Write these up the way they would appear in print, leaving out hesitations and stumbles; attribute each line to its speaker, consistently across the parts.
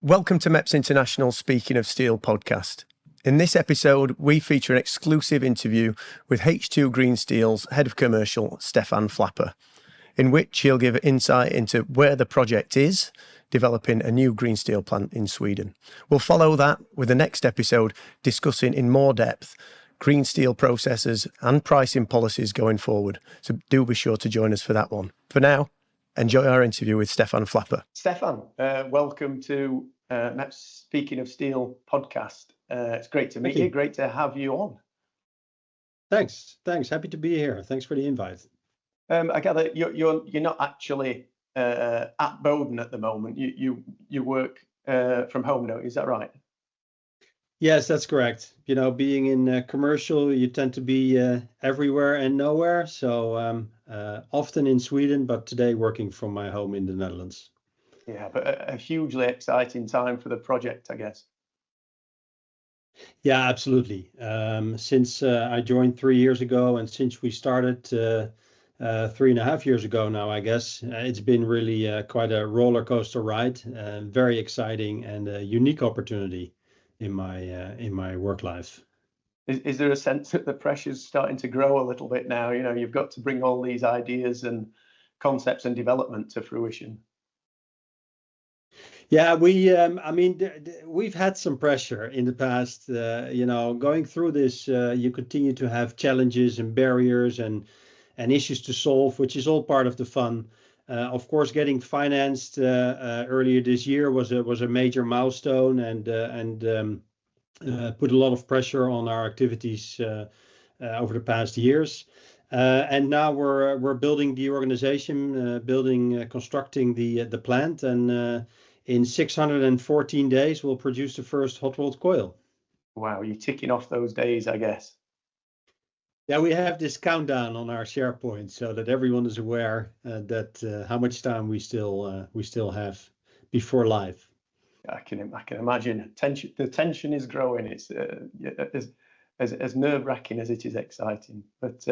Speaker 1: Welcome to MEPS International Speaking of Steel podcast. In this episode, we feature an exclusive interview with H2 Green Steel's Head of Commercial, Stefan Flapper, in which he'll give insight into where the project is, developing a new green steel plant in Sweden. We'll follow that with the next episode discussing in more depth green steel processes and pricing policies going forward. So do be sure to join us for that one. For now, enjoy our interview with Stefan Flapper. Stefan, welcome to MEPS Speaking of Steel podcast. It's great to meet you. Great to have you on.
Speaker 2: Thanks. Happy to be here. Thanks for the invite.
Speaker 1: I gather you're not actually at Boden at the moment. You work from home now. Is that right?
Speaker 2: Yes, that's correct. You know, being in commercial, you tend to be everywhere and nowhere. So often in Sweden, but today working from my home in the Netherlands.
Speaker 1: Yeah, but a hugely exciting time for the project, I guess.
Speaker 2: Yeah, absolutely. Since I joined 3 years ago, and since we started 3.5 years ago now, I guess it's been really quite a roller coaster ride. Very exciting and a unique opportunity in my work life.
Speaker 1: Is there a sense that the pressure's starting to grow a little bit now? You know, you've got to bring all these ideas and concepts and development to fruition.
Speaker 2: Yeah, we've had some pressure in the past. Going through this, you continue to have challenges and barriers and issues to solve, which is all part of the fun. Of course, getting financed earlier this year was a major milestone and put a lot of pressure on our activities over the past years. And now we're building the organization, constructing the plant, and in 614 days we'll produce the first hot rolled coil.
Speaker 1: Wow, you're ticking off those days, I guess.
Speaker 2: Yeah, we have this countdown on our SharePoint so that everyone is aware that how much time we still have before live.
Speaker 1: I can imagine the tension is growing. It's as nerve-wracking as it is exciting. But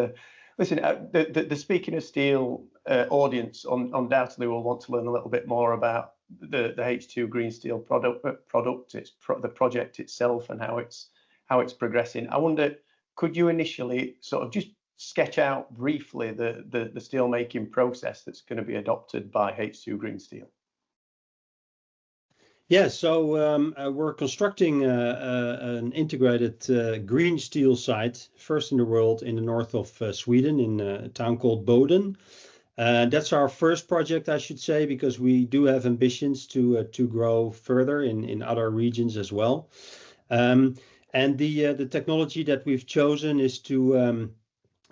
Speaker 1: listen, the Speaking of Steel audience undoubtedly will want to learn a little bit more about the H2 Green Steel product, the project itself, and how it's progressing. I wonder, could you initially sort of just sketch out briefly the steelmaking process that's going to be adopted by H2 Green Steel?
Speaker 2: Yeah, so we're constructing an integrated green steel site, first in the world in the north of Sweden, in a town called Boden. That's our first project, I should say, because we do have ambitions to grow further in other regions as well. And the technology that we've chosen is to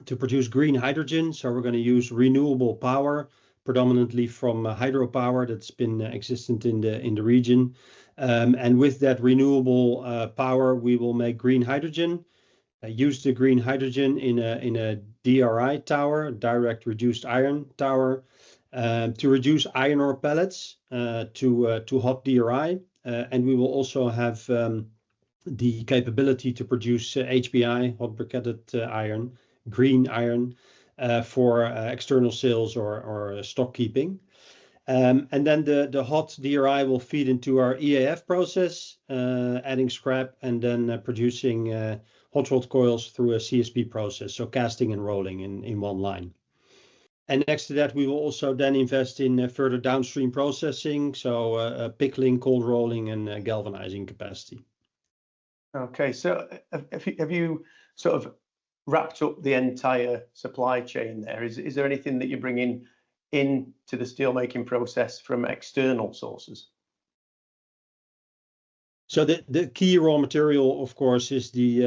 Speaker 2: produce green hydrogen. So we're going to use renewable power, predominantly from hydropower that's been existent in the region. And with that renewable power, we will make green hydrogen. Use the green hydrogen in a DRI tower, direct reduced iron tower, to reduce iron ore pellets to hot DRI. And we will also have the capability to produce HBI, hot briquetted iron, green iron, for external sales or stock keeping. And then the hot DRI will feed into our EAF process, adding scrap and then producing hot rolled coils through a CSP process, so casting and rolling in one line. And next to that, we will also then invest in further downstream processing, so pickling, cold rolling, and galvanizing capacity.
Speaker 1: Okay, so have you sort of wrapped up the entire supply chain there? Is there anything that you're bringing into the steelmaking process from external sources?
Speaker 2: So the key raw material, of course, is the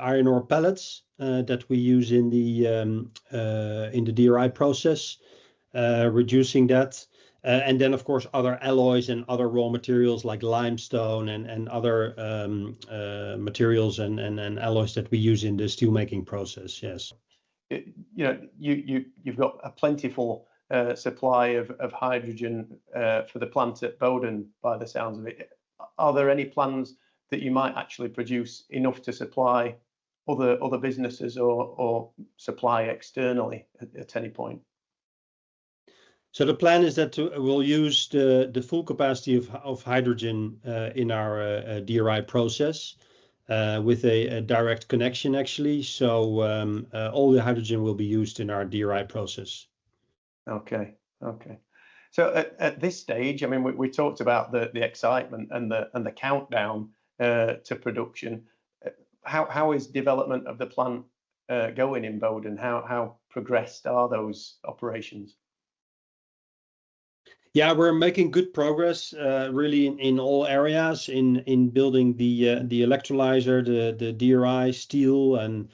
Speaker 2: iron ore pellets that we use in the DRI process, reducing that. And then, of course, other alloys and other raw materials like limestone and other materials and alloys that we use in the steelmaking process. Yes.
Speaker 1: You've got a plentiful supply of hydrogen for the plant at Boden, by the sounds of it. Are there any plans that you might actually produce enough to supply other businesses or supply externally at any point?
Speaker 2: So the plan is that we'll use the full capacity of hydrogen in our DRI process with a direct connection, actually. So all the hydrogen will be used in our DRI process.
Speaker 1: Okay. So at this stage, I mean, we talked about the excitement and the countdown to production. How is development of the plant going in Boden? How progressed are those operations?
Speaker 2: Yeah, we're making good progress, really in all areas, in building the electrolyzer, the DRI, steel, and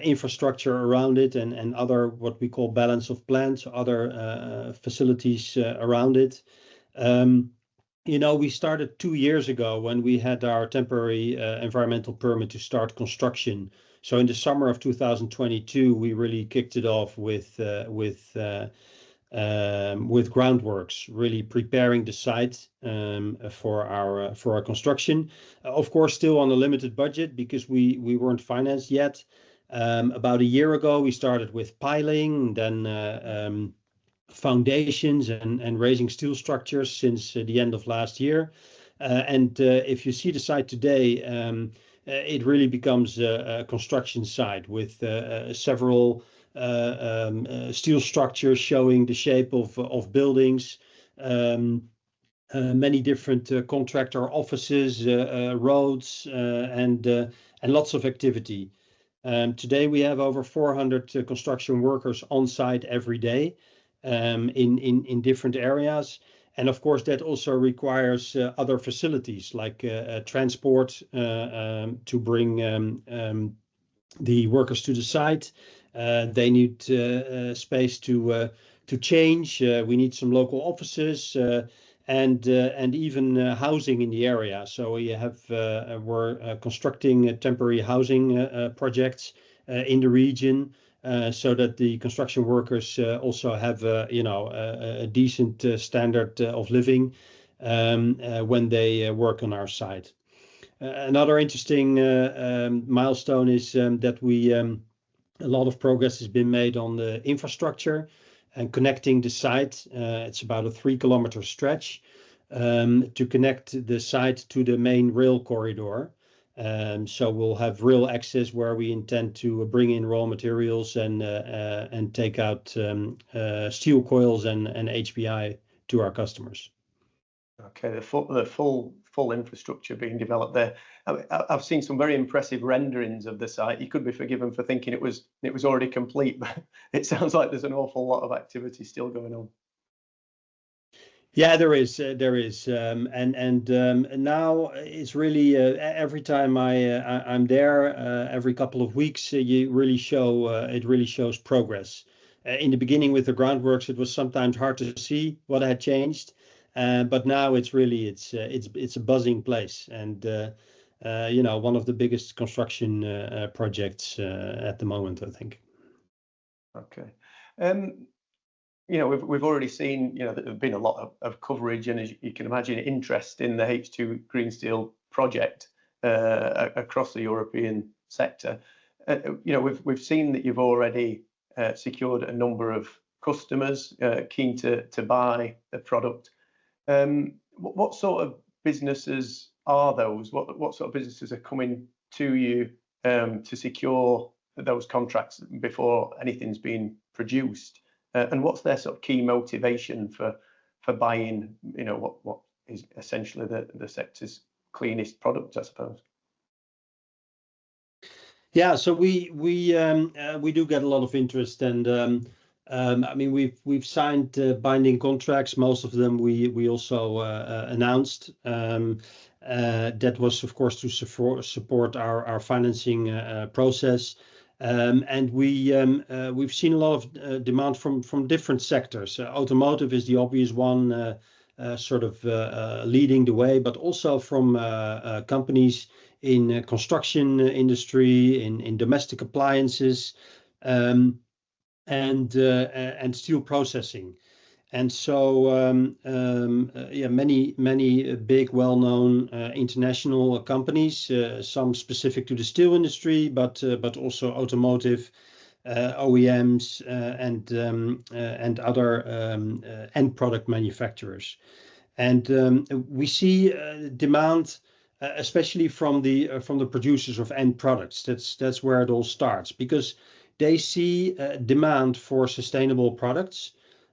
Speaker 2: infrastructure around it, and other what we call balance of plant, so other facilities around it. We started 2 years ago when we had our temporary environmental permit to start construction. So in the summer of 2022, we really kicked it off with groundworks, really preparing the site for our construction. Of course, still on a limited budget because we weren't financed yet. About a year ago, we started with piling, then foundations and raising steel structures since the end of last year. And if you see the site today, it really becomes a construction site with several steel structures showing the shape of buildings, many different contractor offices, roads, and lots of activity. Today we have over 400 construction workers on site every day in different areas. And of course, that also requires other facilities like transport to bring the workers to the site. They need space to change. We need some local offices and even housing in the area. So we're constructing temporary housing projects in the region. So that the construction workers also have a decent standard of living when they work on our site. Another interesting milestone is that a lot of progress has been made on the infrastructure and connecting the site. It's about a 3-kilometer stretch to connect the site to the main rail corridor. So we'll have rail access where we intend to bring in raw materials and take out steel coils and HBI to our customers.
Speaker 1: Okay, the full infrastructure being developed there. I've seen some very impressive renderings of the site. You could be forgiven for thinking it was already complete, but it sounds like there's an awful lot of activity still going on.
Speaker 2: Yeah, there is, and now it's really every time I'm there, every couple of weeks, it really shows progress. In the beginning with the groundworks, it was sometimes hard to see what had changed, but now it's a buzzing place, and one of the biggest construction projects at the moment, I think.
Speaker 1: Okay. We've already seen, that there's been a lot of coverage and, as you can imagine, interest in the H2 Green Steel project across the European sector. We've seen that you've already secured a number of customers keen to buy the product. What sort of businesses are those? What sort of businesses are coming to you to secure those contracts before anything's been produced? And what's their sort of key motivation for buying, what is essentially the sector's cleanest product, I suppose?
Speaker 2: Yeah, so we do get a lot of interest, and I mean we've signed binding contracts. Most of them we also announced. That was, of course, to support our financing process. And we've seen a lot of demand from different sectors. Automotive is the obvious one, sort of leading the way, but also from companies in construction industry, in domestic appliances, and steel processing. And so, many big, well-known international companies, some specific to the steel industry, but also automotive, OEMs, and other end product manufacturers. And we see demand, especially from the producers of end products. That's where it all starts, because they see demand for sustainable products,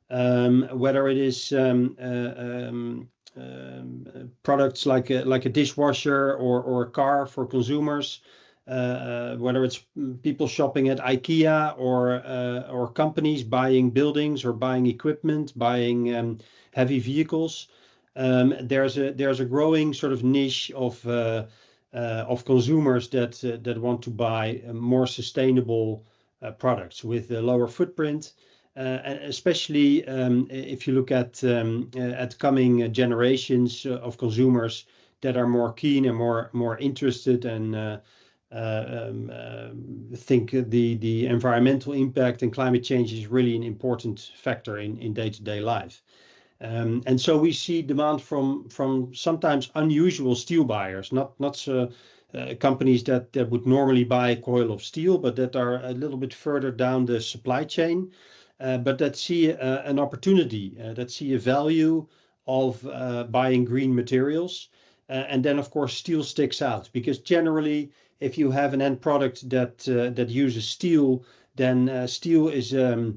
Speaker 2: whether it is products like a dishwasher or a car for consumers, whether it's people shopping at IKEA or companies buying buildings or buying equipment, buying heavy vehicles. There's a growing sort of niche of consumers that want to buy more sustainable products with a lower footprint, and especially if you look at coming generations of consumers that are more keen and more interested and think the environmental impact and climate change is really an important factor in day-to-day life. And so we see demand from sometimes unusual steel buyers, not companies that would normally buy a coil of steel, but that are a little bit further down the supply chain, but that see an opportunity, that see a value of buying green materials. And then, of course, steel sticks out, because generally, if you have an end product that uses steel, then steel is a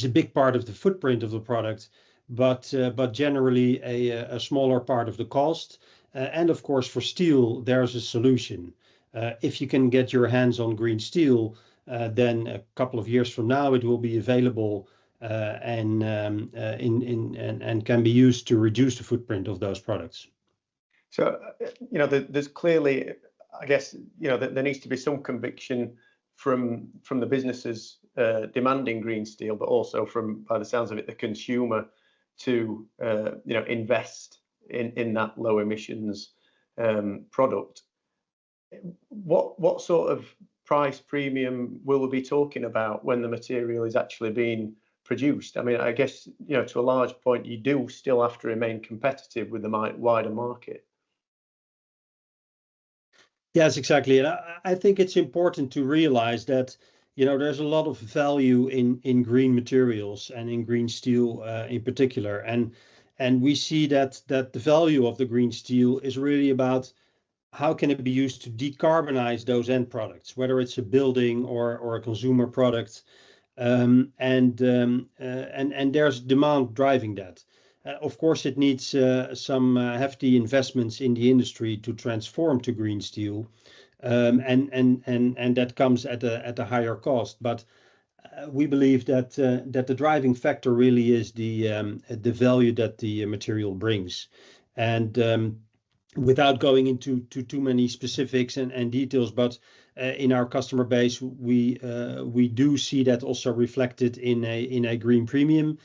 Speaker 2: big part of the footprint of the product, but generally a smaller part of the cost. And of course, for steel, there's a solution. If you can get your hands on green steel, then a couple of years from now, it will be available and can be used to reduce the footprint of those products.
Speaker 1: So, there's clearly, I guess, there needs to be some conviction from the businesses demanding green steel, but also by the sounds of it, the consumer to invest in that low emissions product. What sort of price premium will we be talking about when the material is actually being produced? I mean, I guess to a large point you do still have to remain competitive with the wider market.
Speaker 2: Yes, exactly. And I think it's important to realize that there's a lot of value in green materials and in green steel in particular. And we see that the value of the green steel is really about how can it be used to decarbonize those end products, whether it's a building or a consumer product. And there's demand driving that. Of course, it needs some hefty investments in the industry to transform to green steel. And that comes at a higher cost. But we believe that the driving factor really is the value that the material brings. And without going into too many specifics and details, but in our customer base, we do see that also reflected in a green premium,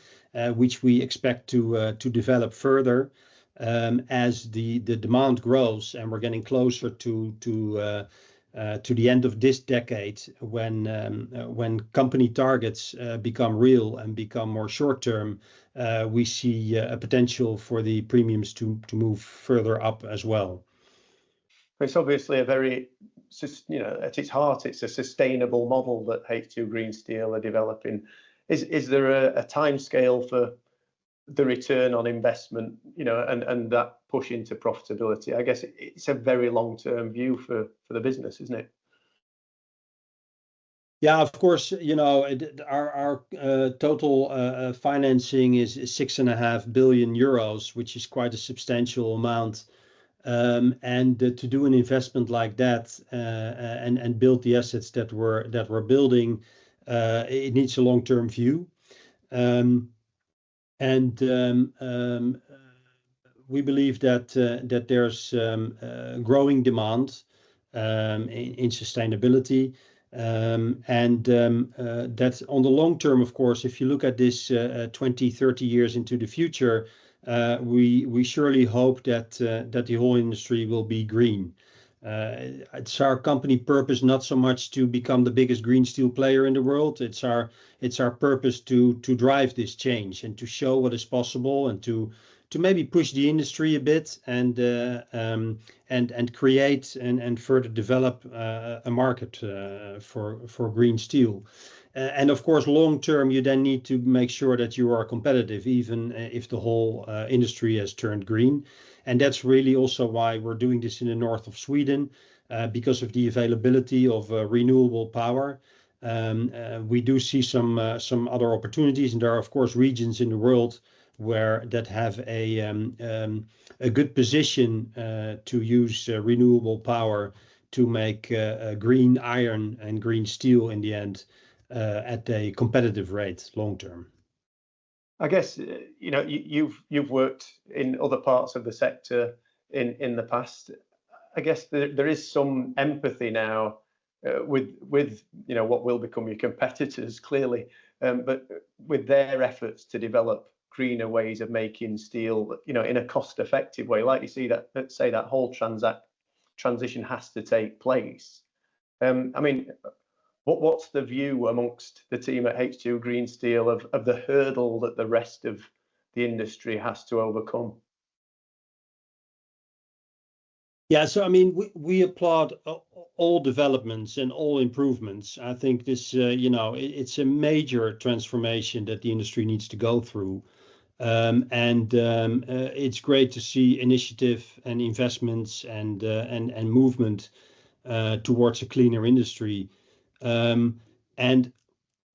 Speaker 2: which we expect to develop further as the demand grows, and we're getting closer to the end of this decade, when company targets become real and become more short term. We see a potential for the premiums to move further up as well.
Speaker 1: It's obviously at its heart, it's a sustainable model that H2 Green Steel are developing. Is there a time scale for the return on investment, and that push into profitability? I guess it's a very long-term view for the business, isn't it?
Speaker 2: Yeah, of course, our total financing is 6.5 billion euros, which is quite a substantial amount. And to do an investment like that and build the assets that we're building, it needs a long-term view. We believe that there's growing demand in sustainability. That's on the long term, of course. If you look at this 20, 30 years into the future, we surely hope that the whole industry will be green. It's our company purpose not so much to become the biggest green steel player in the world. It's our purpose to drive this change and to show what is possible and to to maybe push the industry a bit and create and further develop a market for green steel. And of course, long term, you then need to make sure that you are competitive, even if the whole industry has turned green. And that's really also why we're doing this in the north of Sweden, because of the availability of renewable power. We do see some other opportunities, and there are of course regions in the world where that have a good position to use renewable power to make green iron and green steel in the end at a competitive rate long term.
Speaker 1: I guess you've worked in other parts of the sector in the past. I guess there is some empathy now with what will become your competitors clearly, but with their efforts to develop greener ways of making steel, in a cost-effective way, like you see that whole transition has to take place. I mean, what's the view amongst the team at H2 Green Steel of the hurdle that the rest of the industry has to overcome?
Speaker 2: Yeah, so I mean, we applaud all developments and all improvements. I think this, it's a major transformation that the industry needs to go through. It's great to see initiative and investments and movement towards a cleaner industry. And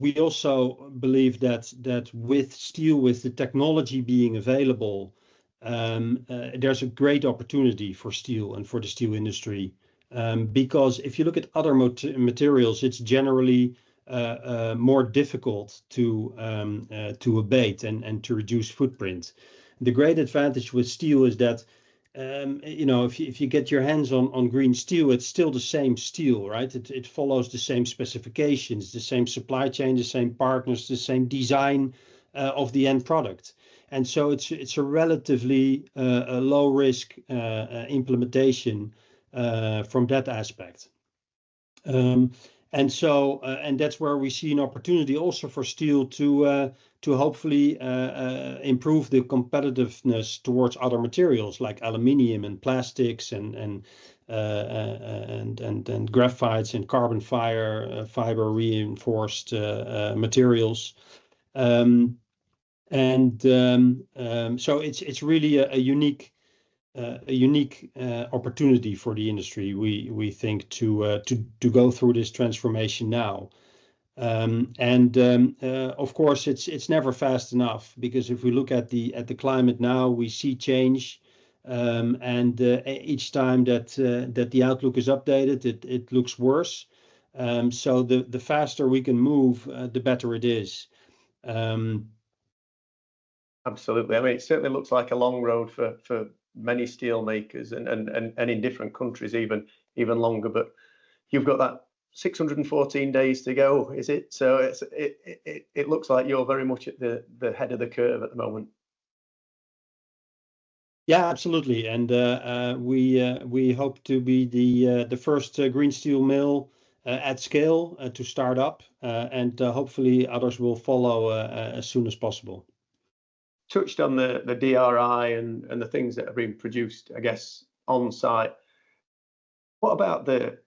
Speaker 2: we also believe that with steel, with the technology being available, there's a great opportunity for steel and for the steel industry. Because if you look at other materials, it's generally more difficult to abate and to reduce footprint. The great advantage with steel is that if you get your hands on green steel, it's still the same steel, right? It follows the same specifications, the same supply chain, the same partners, the same design of the end product. And so it's a relatively low risk implementation from that aspect. And that's where we see an opportunity also for steel to hopefully improve the competitiveness towards other materials like aluminium and plastics and graphites and carbon fiber reinforced materials. So it's really a unique opportunity for the industry, we think, to go through this transformation now. Of course, it's never fast enough, because if we look at the climate now, we see change, each time that the outlook is updated, it looks worse. So the faster we can move, the better it is.
Speaker 1: Absolutely. I mean, it certainly looks like a long road for many steel makers and in different countries even longer. But you've got that 614 days to go, is it? So it looks like you're very much at the head of the curve at the moment.
Speaker 2: Yeah, absolutely. And we hope to be the first green steel mill at scale to start up, and hopefully others will follow as soon as possible.
Speaker 1: Touched on the DRI and the things that are being produced, I guess, on site. What about the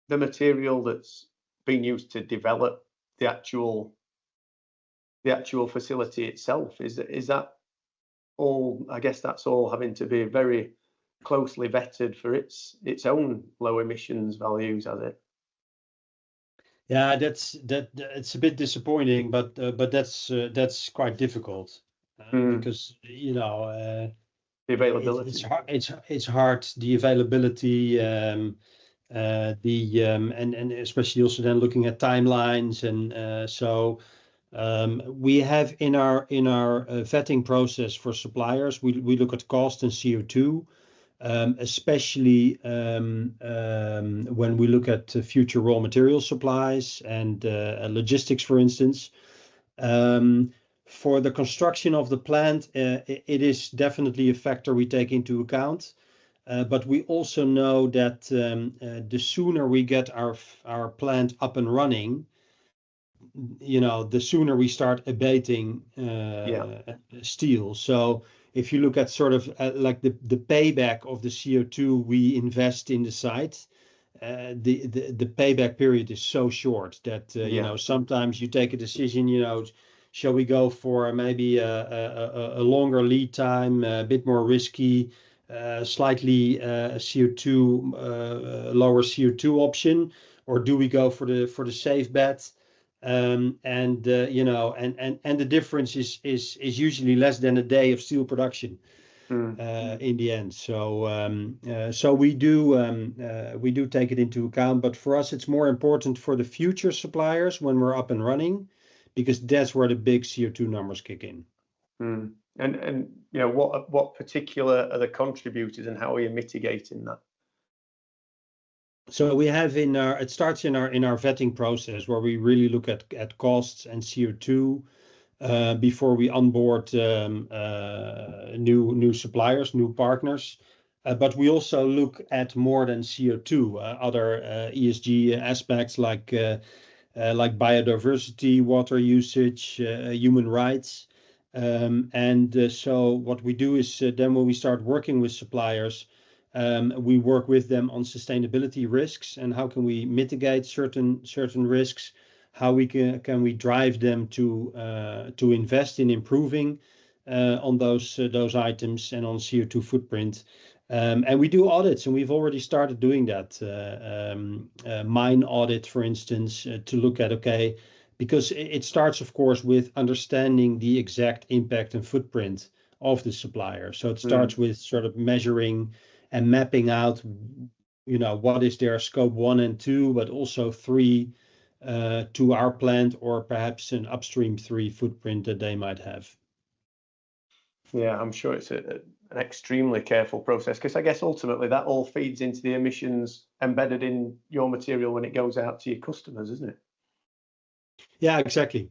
Speaker 1: material that's being used to develop the actual facility itself? Is that all? I guess that's all having to be very closely vetted for its own low emissions values, has it?
Speaker 2: Yeah, it's a bit disappointing, but that's quite difficult. Because
Speaker 1: the availability,
Speaker 2: it's hard, the availability, and especially also then looking at timelines, and so we have in our vetting process for suppliers, we look at cost and CO2, especially when we look at future raw material supplies and logistics, for instance. For the construction of the plant, it is definitely a factor we take into account. But we also know that the sooner we get our plant up and running, the sooner we start abating steel. So if you look at sort of like the payback of the CO2 we invest in the site, the payback period is so short that you know, sometimes you take a decision, you know, shall we go for maybe a longer lead time, a bit more risky, slightly CO2 lower CO2 option, or do we go for the safe bet? You know, and the difference is usually less than a day of steel production in the end. So we do take it into account, but for us it's more important for the future suppliers when we're up and running, because that's where the big CO2 numbers kick in.
Speaker 1: And you know, what particular are the contributors, and how are you mitigating that?
Speaker 2: So we have it starts in our vetting process, where we really look at costs and CO2 before we onboard new suppliers, new partners. But we also look at more than CO2, other ESG aspects like biodiversity, water usage, human rights. So what we do is then when we start working with suppliers, we work with them on sustainability risks and how can we mitigate certain risks, how we can we drive them to invest in improving on those items and on CO2 footprint. And we do audits, and we've already started doing that. Mine audit, for instance, to look at, okay, because it starts, of course, with understanding the exact impact and footprint of the supplier. So it starts with sort of measuring and mapping out, you know, what is their scope 1 and 2, but also 3 to our plant, or perhaps an upstream 3 footprint that they might have.
Speaker 1: Yeah, I'm sure it's an extremely careful process, because I guess ultimately that all feeds into the emissions embedded in your material when it goes out to your customers, isn't it?
Speaker 2: Yeah, exactly.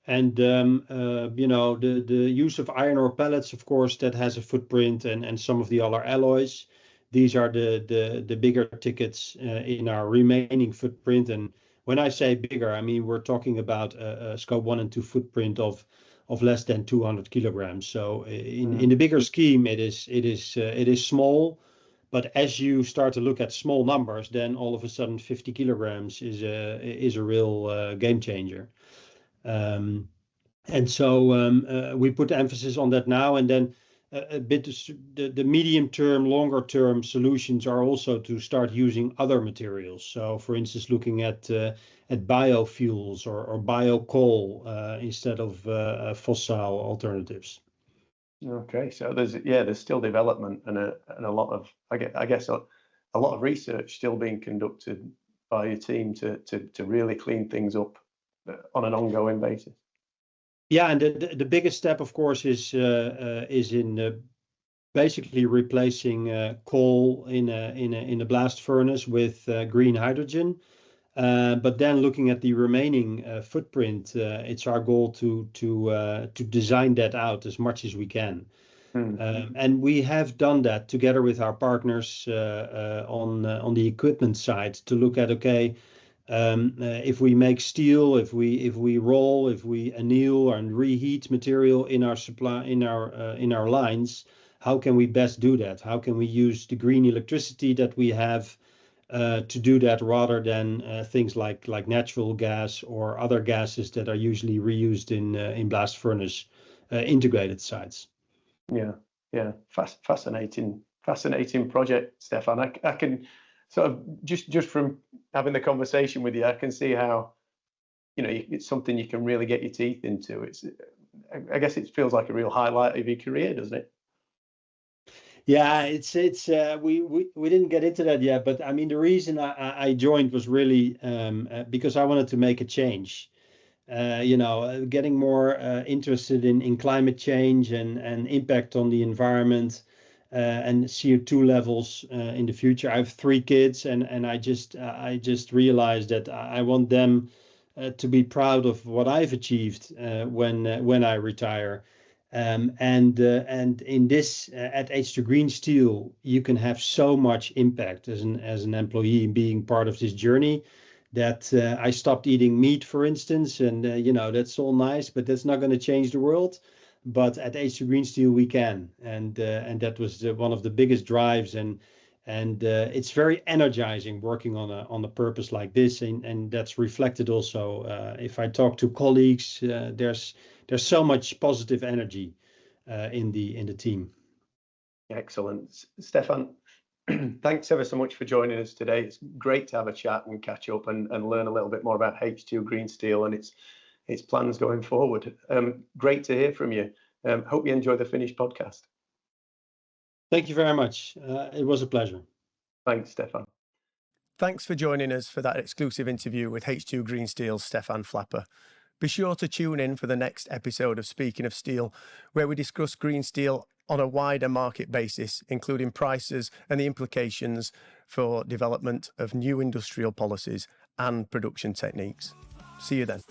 Speaker 2: And you know, the use of iron ore pellets, of course, that has a footprint, and some of the other alloys. These are the bigger tickets in our remaining footprint. And when I say bigger, I mean we're talking about a scope 1 and 2 footprint of less than 200 kilograms. So in the bigger scheme, it is small. But as you start to look at small numbers, then all of a sudden 50 kilograms is a real game changer. And so we put emphasis on that now, and then a bit the medium term, longer term solutions are also to start using other materials. So, for instance, looking at biofuels or bio coal instead of fossil alternatives.
Speaker 1: Okay, so there's still development and a lot of I guess a lot of research still being conducted by your team to really clean things up on an ongoing basis.
Speaker 2: Yeah, and the biggest step, of course, is in basically replacing coal in a blast furnace with green hydrogen. But then looking at the remaining footprint, it's our goal to design that out as much as we can. And we have done that together with our partners on the equipment side to look at, okay, if we make steel, if we roll, if we anneal and reheat material in our supply in our lines, how can we best do that? How can we use the green electricity that we have to do that, rather than things like natural gas or other gases that are usually reused in blast furnace integrated sites.
Speaker 1: Yeah, fascinating project, Stefan. I can sort of just from having the conversation with you, I can see how, you know, it's something you can really get your teeth into. I guess it feels like a real highlight of your career, doesn't it?
Speaker 2: Yeah, it's we didn't get into that yet, but I mean the reason I joined was really because I wanted to make a change. You know, getting more interested in climate change and impact on the environment and CO2 levels in the future. I have 3 kids, and I just realized that I want them to be proud of what I've achieved when I retire. And in this at H2 Green Steel, you can have so much impact as an employee being part of this journey, that I stopped eating meat, for instance, and you know, that's all nice, but that's not going to change the world. but at H2 Green Steel we can, and that was one of the biggest drives, and it's very energizing working on a purpose like this, and that's reflected also if I talk to colleagues. There's so much positive energy in the team.
Speaker 1: Excellent. Stefan, thanks ever so much for joining us today. It's great to have a chat and catch up and learn a little bit more about H2 Green Steel and its plans going forward. Great to hear from you. Hope you enjoy the finished podcast.
Speaker 2: Thank you very much. It was a pleasure.
Speaker 1: Thanks, Stefan. Thanks for joining us for that exclusive interview with H2 Green Steel's Stefan Flapper. Be sure to tune in for the next episode of Speaking of Steel, where we discuss green steel on a wider market basis, including prices and the implications for development of new industrial policies and production techniques. See you then.